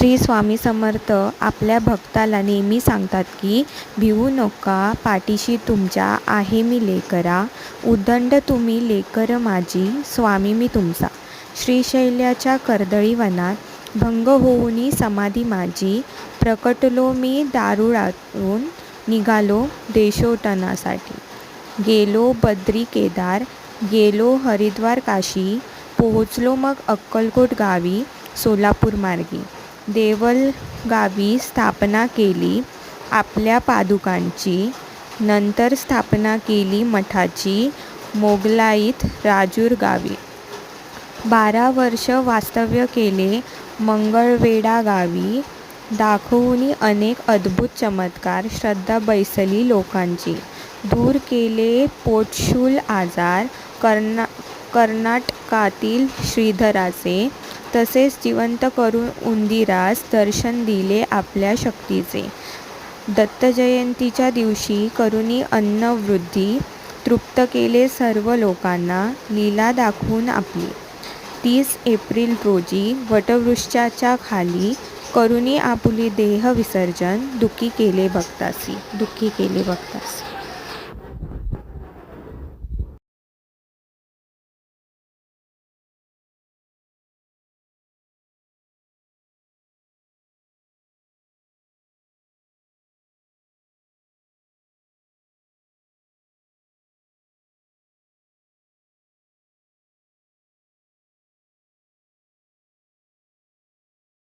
श्री स्वामी समर्थ आपल्या भक्ताला नेहमी सांगतात की भिवू नका, पाठीशी तुमच्या आहे मी लेकरा. उदंड तुम्ही लेकर माझी, स्वामी मी तुमचा. श्रीशैल्याच्या कर्दळी वनात भंग होऊनी समाधी माझी. प्रकटलो मी दारुळातून, निघालो देशोटनासाठी. गेलो बद्री केदार, गेलो हरिद्वार काशी. पोहोचलो मग अक्कलकोट गावी, सोलापूर मार्गी. देवलगावी स्थापना केली आपल्या पादुकांची. नंतर स्थापना केली मठाची, मोगलाईत राजूर गावी. 12 वर्ष वास्तव्य केले मंगळवेढा गावी. दाखवूनी अनेक अद्भुत चमत्कार, श्रद्धा बैसली लोकांची. दूर केले पोटशूल आजार, कर्नाटकातील श्रीधराचे. तसेच जिवंत करून उंदीरास दर्शन दिले आपल्या शक्तीचे. दत्तजयंतीच्या दिवशी करुणी अन्नवृद्धी, तृप्त केले सर्व लोकांना लीला दाखवून आपली. 30 एप्रिल रोजी वटवृक्षाच्या खाली करुणी आपुली देह विसर्जन, दुःखी केले भक्तासी.